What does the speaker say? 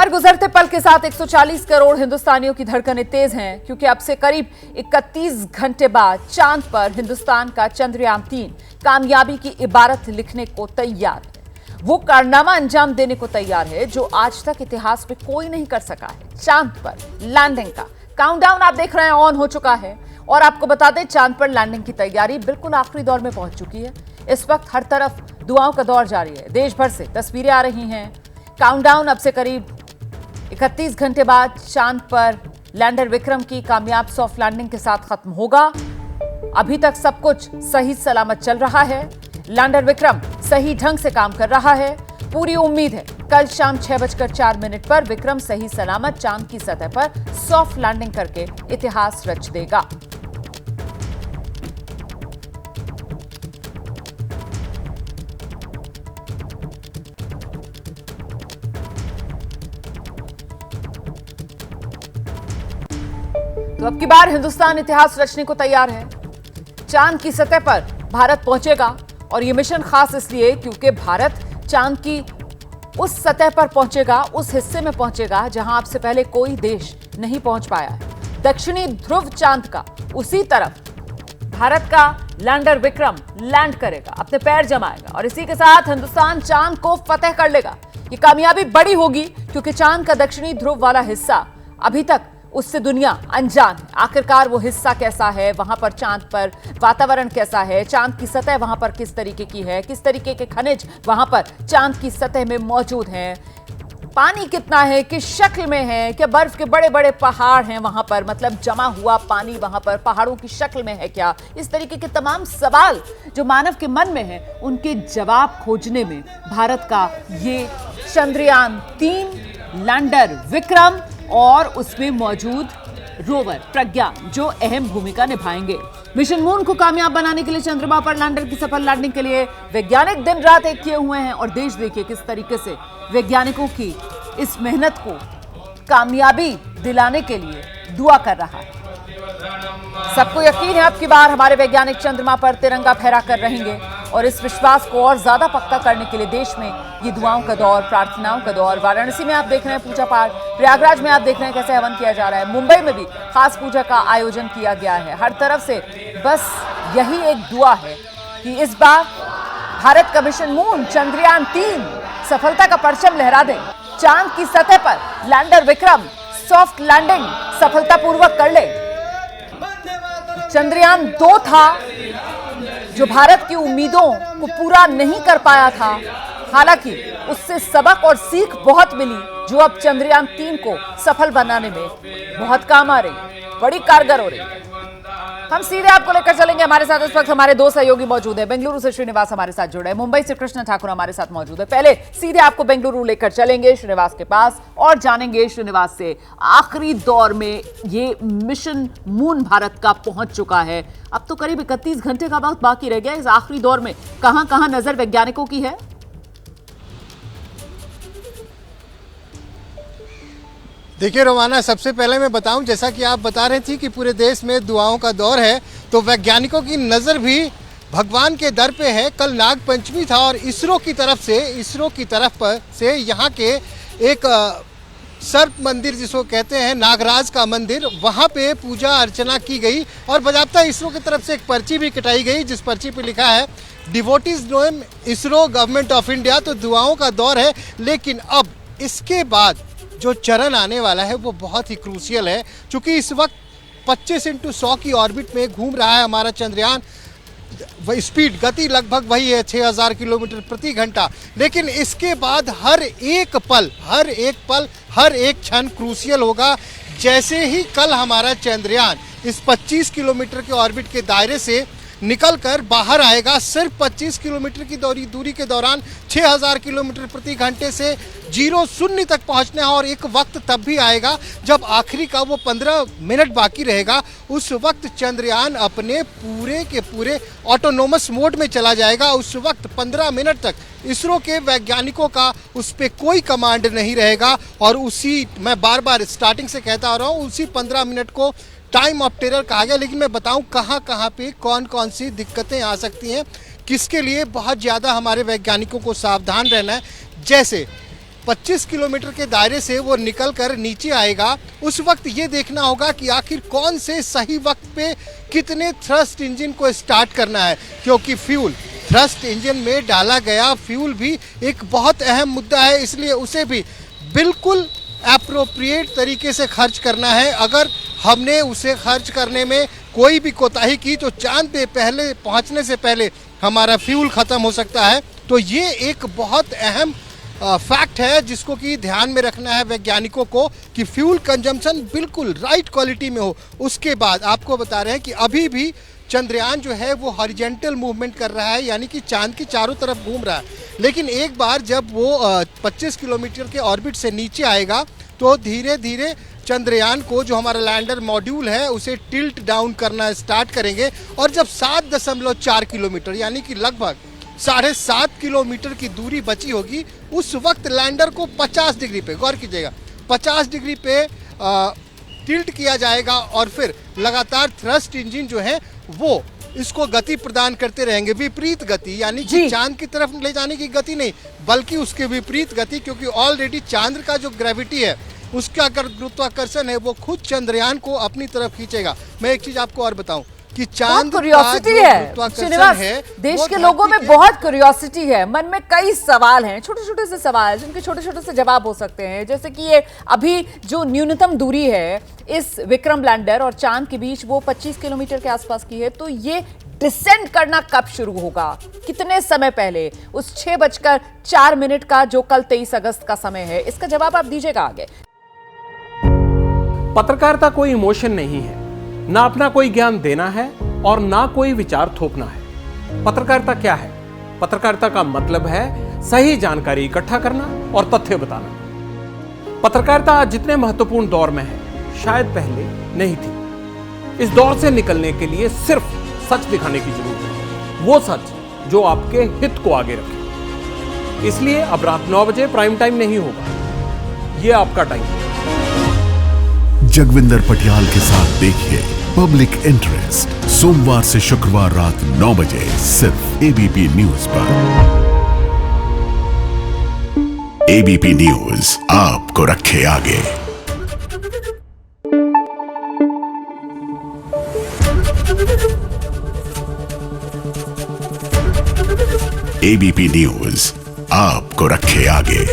हर गुजरते पल के साथ 140 करोड़ हिंदुस्तानियों की धड़कनें तेज हैं, क्योंकि अब से करीब 31 घंटे बाद चांद पर हिंदुस्तान का चंद्रयान-3 कामयाबी की इबारत लिखने को तैयार है। वो कारनामा अंजाम देने को तैयार है जो आज तक इतिहास में कोई नहीं कर सका है। चांद पर लैंडिंग का काउंटडाउन आप देख रहे हैं, ऑन हो चुका है। और आपको बता दें, चांद पर लैंडिंग की तैयारी बिल्कुल आखिरी दौर में पहुंच चुकी है। इस वक्त हर तरफ दुआओं का दौर जारी है। देश भर से तस्वीरें आ रही हैं। काउंटडाउन अब से करीब 31 घंटे बाद चांद पर लैंडर विक्रम की कामयाब सॉफ्ट लैंडिंग के साथ खत्म होगा। अभी तक सब कुछ सही सलामत चल रहा है। लैंडर विक्रम सही ढंग से काम कर रहा है। पूरी उम्मीद है कल शाम 6:04 पर विक्रम सही सलामत चांद की सतह पर सॉफ्ट लैंडिंग करके इतिहास रच देगा। तो अब की बार हिंदुस्तान इतिहास रचने को तैयार है। चांद की सतह पर भारत पहुंचेगा, और यह मिशन खास इसलिए क्योंकि भारत चांद की उस सतह पर पहुंचेगा, उस हिस्से में पहुंचेगा जहां अब से पहले कोई देश नहीं पहुंच पाया है। दक्षिणी ध्रुव चांद का उसी तरफ भारत का लैंडर विक्रम लैंड करेगा, अपने पैर जमाएगा, और इसी के साथ हिंदुस्तान चांद को फतेह कर लेगा। यह कामयाबी बड़ी होगी क्योंकि चांद का दक्षिणी ध्रुव वाला हिस्सा अभी तक उससे दुनिया अनजान है। आखिरकार वो हिस्सा कैसा है, वहां पर चांद पर वातावरण कैसा है, चांद की सतह वहां पर किस तरीके की है, किस तरीके के खनिज वहां पर चांद की सतह में मौजूद हैं, पानी कितना है, किस शक्ल में है, क्या बर्फ के बड़े बड़े पहाड़ हैं वहां पर, मतलब जमा हुआ पानी वहां पर पहाड़ों की शक्ल में है क्या। इस तरीके के तमाम सवाल जो मानव के मन में है, उनके जवाब खोजने में भारत का ये चंद्रयान-3 लैंडर विक्रम और उसमें मौजूद रोवर प्रज्ञान जो अहम भूमिका निभाएंगे। मिशन मून को कामयाब बनाने के लिए चंद्रमा पर लैंडर की सफल लैंडिंग के लिए वैज्ञानिक दिन रात एक किए हुए हैं, और देश देखिए किस तरीके से वैज्ञानिकों की इस मेहनत को कामयाबी दिलाने के लिए दुआ कर रहा है। सबको यकीन है अब की बार हमारे वैज्ञानिक चंद्रमा पर तिरंगा फहरा कर रहेंगे, और इस विश्वास को और ज्यादा पक्का करने के लिए देश में ये दुआओं का दौर, प्रार्थनाओं का दौर। वाराणसी में आप देख रहे हैं पूजा पाठ, प्रयागराज में आप देख रहे हैं कैसे हवन किया जा रहा है, मुंबई में भी खास पूजा का आयोजन किया गया है। हर तरफ से बस यही एक दुआ है कि इस बार भारत का मिशन मून चंद्रयान-3 सफलता का परचम लहरा दे। चांद की सतह पर लैंडर विक्रम सॉफ्ट लैंडिंग सफलतापूर्वक कर ले। चंद्रयान-2 था जो भारत की उम्मीदों को पूरा नहीं कर पाया था, हालांकि उससे सबक और सीख बहुत मिली जो अब चंद्रयान-3 को सफल बनाने में बहुत काम आ रही, बड़ी कारगर हो रही। हम सीधे आपको लेकर चलेंगे। हमारे साथ इस वक्त हमारे दो सहयोगी मौजूद हैं। बेंगलुरु से श्रीनिवास हमारे साथ जुड़े हैं, मुंबई से कृष्ण ठाकुर हमारे साथ मौजूद है। पहले सीधे आपको बेंगलुरु लेकर चलेंगे श्रीनिवास के पास, और जानेंगे श्रीनिवास से आखिरी दौर में ये मिशन मून भारत का पहुंच चुका है। अब तो करीब 31 घंटे का वक्त बाकी रह गया। इस आखिरी दौर में कहां कहां नजर वैज्ञानिकों की है? देखिए रोमाना, सबसे पहले मैं बताऊं, जैसा कि आप बता रहे थी कि पूरे देश में दुआओं का दौर है, तो वैज्ञानिकों की नज़र भी भगवान के दर पे है। कल नाग पंचमी था, और इसरो की तरफ से यहाँ के एक सर्प मंदिर जिसको कहते हैं, नागराज का मंदिर, वहाँ पे पूजा अर्चना की गई, और बजाबता इसरो की तरफ से एक पर्ची भी कटाई गई जिस पर्ची पे लिखा है devotees name ISRO government of India. तो दुआओं का दौर है, लेकिन अब इसके बाद जो चरण आने वाला है वो बहुत ही क्रूशियल है, क्योंकि इस वक्त 25x100 की ऑर्बिट में घूम रहा है हमारा चंद्रयान। स्पीड गति लगभग वही है 6000 किलोमीटर प्रति घंटा, लेकिन इसके बाद हर एक पल हर एक क्षण क्रूशियल होगा। जैसे ही कल हमारा चंद्रयान इस 25 किलोमीटर के ऑर्बिट के दायरे से निकलकर बाहर आएगा, सिर्फ 25 किलोमीटर की दूरी के दौरान 6000 किलोमीटर प्रति घंटे से 0 तक पहुंचना है। और एक वक्त तब भी आएगा जब आखिरी का वो 15 मिनट बाकी रहेगा, उस वक्त चंद्रयान अपने पूरे के पूरे ऑटोनोमस मोड में चला जाएगा। उस वक्त 15 मिनट तक इसरो के वैज्ञानिकों का उस पर कोई कमांड नहीं रहेगा, और उसी, मैं बार बार स्टार्टिंग से कहता आ रहा हूँ, उसी 15 मिनट को टाइम ऑफ टेरर कहा गया। लेकिन मैं बताऊं कहां कहां पे कौन कौन सी दिक्कतें आ सकती हैं, किसके लिए बहुत ज़्यादा हमारे वैज्ञानिकों को सावधान रहना है। जैसे 25 किलोमीटर के दायरे से वो निकल कर नीचे आएगा, उस वक्त ये देखना होगा कि आखिर कौन से सही वक्त पे कितने थ्रस्ट इंजन को स्टार्ट करना है, क्योंकि फ्यूल थ्रस्ट इंजन में डाला गया फ्यूल भी एक बहुत अहम मुद्दा है, इसलिए उसे भी बिल्कुल एप्रोप्रिएट तरीके से खर्च करना है। अगर हमने उसे खर्च करने में कोई भी कोताही की तो चांद पे पहले पहुंचने से पहले हमारा फ्यूल ख़त्म हो सकता है। तो ये एक बहुत अहम फैक्ट है जिसको कि ध्यान में रखना है वैज्ञानिकों को कि फ्यूल कंजम्पशन बिल्कुल राइट क्वालिटी में हो। उसके बाद आपको बता रहे हैं कि अभी भी चंद्रयान जो है वो हॉरिजॉन्टल मूवमेंट कर रहा है, यानी कि चांद की चारों तरफ घूम रहा है। लेकिन एक बार जब वो 25 किलोमीटर के ऑर्बिट से नीचे आएगा तो धीरे धीरे चंद्रयान को, जो हमारा लैंडर मॉड्यूल है, उसे टिल्ट डाउन करना स्टार्ट करेंगे और जब 7.4 किलोमीटर यानी कि लगभग 7.5 किलोमीटर की दूरी बची होगी, उस वक्त लैंडर को 50 डिग्री पे, गौर कीजिएगा, 50 डिग्री पे टिल्ट किया जाएगा और फिर लगातार थ्रस्ट इंजन जो है वो इसको गति प्रदान करते रहेंगे, विपरीत गति, यानी कि चांद की तरफ ले जाने की गति नहीं बल्कि उसके विपरीत गति, क्योंकि ऑलरेडी चांद का जो ग्रेविटी है, उसका गुरुत्वाकर्षण है, वो खुद चंद्रयान को अपनी तरफ खींचेगा। मैं एक चीज आपको और बताऊं कि चांद क्यूरियोसिटी है श्रीनिवास, देश के लोगों में बहुत क्यूरियोसिटी है, मन में कई सवाल हैं, छोटे छोटे से सवाल जिनके छोटे छोटे से जवाब हो सकते हैं। जैसे कि ये अभी जो न्यूनतम दूरी है इस विक्रम लैंडर और चांद के बीच वो 25 किलोमीटर के आसपास की है, तो ये डिसेंड करना कब शुरू होगा, कितने समय पहले, उस 6:04 का जो कल 23 अगस्त का समय है, इसका जवाब आप दीजिएगा आगे। पत्रकारिता कोई इमोशन नहीं है, ना अपना कोई ज्ञान देना है और ना कोई विचार थोपना है। पत्रकारिता क्या है? पत्रकारिता का मतलब है सही जानकारी इकट्ठा करना और तथ्य बताना। पत्रकारिता आज जितने महत्वपूर्ण दौर में है, शायद पहले नहीं थी। इस दौर से निकलने के लिए सिर्फ सच दिखाने की जरूरत है, वो सच जो आपके हित को आगे रखे। इसलिए अब रात 9 बजे प्राइम टाइम नहीं होगा, ये आपका टाइम है। जगविंदर पटियाल के साथ देखिए पब्लिक इंटरेस्ट सोमवार से शुक्रवार रात 9 बजे सिर्फ एबीपी न्यूज पर। एबीपी न्यूज आपको रखे आगे। एबीपी न्यूज आपको रखे आगे।